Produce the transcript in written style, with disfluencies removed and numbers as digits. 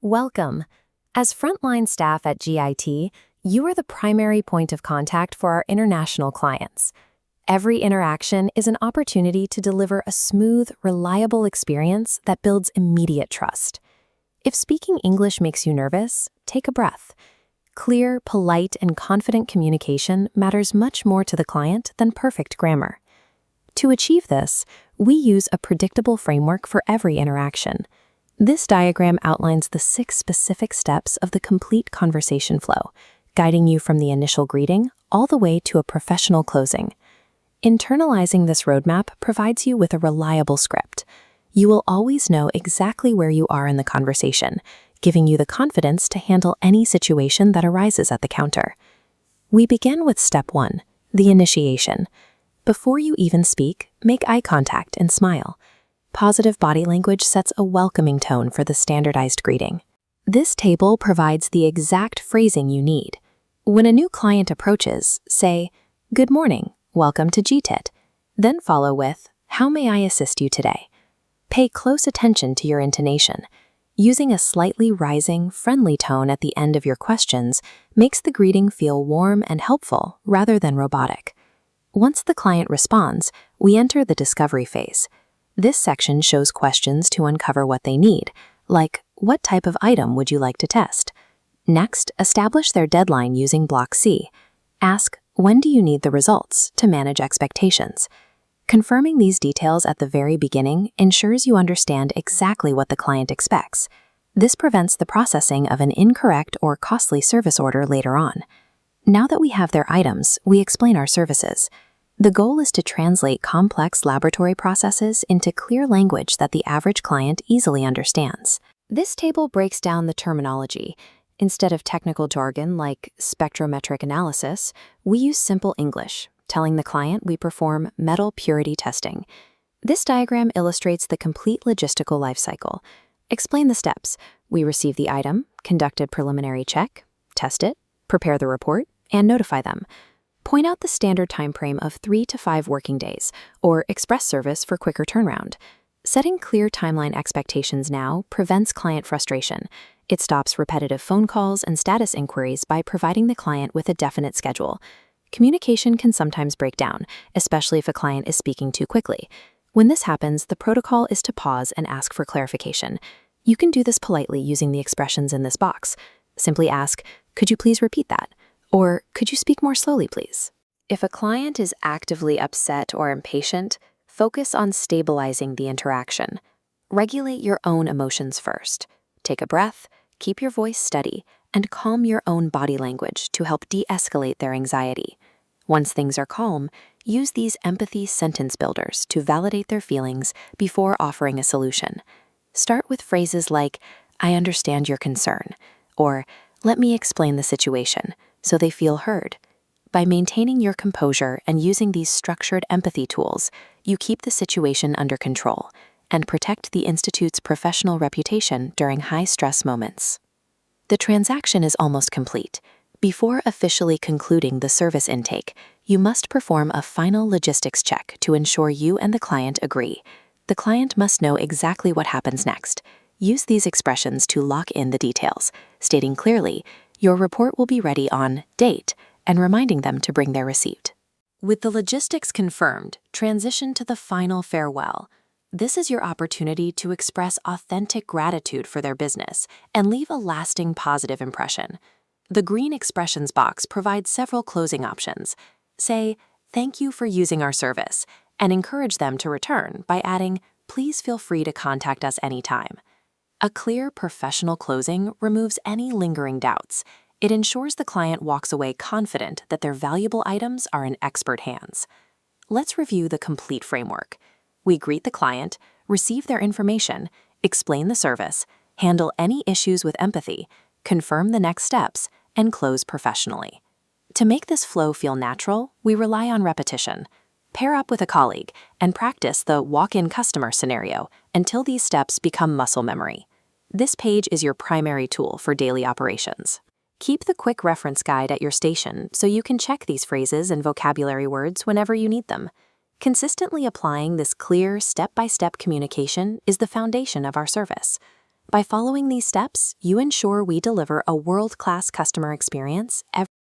Welcome. As frontline staff at GIT, you are the primary point of contact for our international clients. Every interaction is an opportunity to deliver a smooth, reliable experience that builds immediate trust. If speaking English makes you nervous, take a breath. Clear, polite, and confident communication matters much more to the client than perfect grammar. To achieve this, we use a predictable framework for every interaction. This diagram outlines the 6 specific steps of the complete conversation flow, guiding you from the initial greeting all the way to a professional closing. Internalizing this roadmap provides you with a reliable script. You will always know exactly where you are in the conversation, giving you the confidence to handle any situation that arises at the counter. We begin with step 1, the initiation. Before you even speak, make eye contact and smile. Positive body language sets a welcoming tone for the standardized greeting. This table provides the exact phrasing you need. When a new client approaches, say, "Good morning, welcome to GIT," then follow with, "How may I assist you today?" Pay close attention to your intonation. Using a slightly rising, friendly tone at the end of your questions makes the greeting feel warm and helpful rather than robotic. Once the client responds, we enter the discovery phase. This section shows questions to uncover what they need, like, what type of item would you like to test? Next, establish their deadline using Block C. Ask, when do you need the results, to manage expectations. Confirming these details at the very beginning ensures you understand exactly what the client expects. This prevents the processing of an incorrect or costly service order later on. Now that we have their items, we explain our services. The goal is to translate complex laboratory processes into clear language that the average client easily understands. This table breaks down the terminology. Instead of technical jargon like spectrometric analysis, we use simple English, telling the client we perform metal purity testing. This diagram illustrates the complete logistical life cycle. Explain the steps. We receive the item, conduct a preliminary check, test it, prepare the report, and notify them. Point out the standard time frame of 3 to 5 working days, or express service for quicker turnaround. Setting clear timeline expectations now prevents client frustration. It stops repetitive phone calls and status inquiries by providing the client with a definite schedule. Communication can sometimes break down, especially if a client is speaking too quickly. When this happens, the protocol is to pause and ask for clarification. You can do this politely using the expressions in this box. Simply ask, "Could you please repeat that?" Or, "Could you speak more slowly, please?" If a client is actively upset or impatient, focus on stabilizing the interaction. Regulate your own emotions first. Take a breath, keep your voice steady, and calm your own body language to help de-escalate their anxiety. Once things are calm, use these empathy sentence builders to validate their feelings before offering a solution. Start with phrases like, "I understand your concern," or "Let me explain the situation," so they feel heard. By maintaining your composure and using these structured empathy tools, you keep the situation under control and protect the Institute's professional reputation during high-stress moments. The transaction is almost complete. Before officially concluding the service intake, you must perform a final logistics check to ensure you and the client agree. The client must know exactly what happens next. Use these expressions to lock in the details, stating clearly, your report will be ready on date, and reminding them to bring their receipt. With the logistics confirmed, transition to the final farewell. This is your opportunity to express authentic gratitude for their business and leave a lasting positive impression. The green expressions box provides several closing options. Say, "Thank you for using our service," and encourage them to return by adding, "Please feel free to contact us anytime." A clear, professional closing removes any lingering doubts. It ensures the client walks away confident that their valuable items are in expert hands. Let's review the complete framework. We greet the client, receive their information, explain the service, handle any issues with empathy, confirm the next steps, and close professionally. To make this flow feel natural, we rely on repetition. Pair up with a colleague and practice the walk-in customer scenario until these steps become muscle memory. This page is your primary tool for daily operations. Keep the quick reference guide at your station so you can check these phrases and vocabulary words whenever you need them. Consistently applying this clear, step-by-step communication is the foundation of our service. By following these steps, you ensure we deliver a world-class customer experience every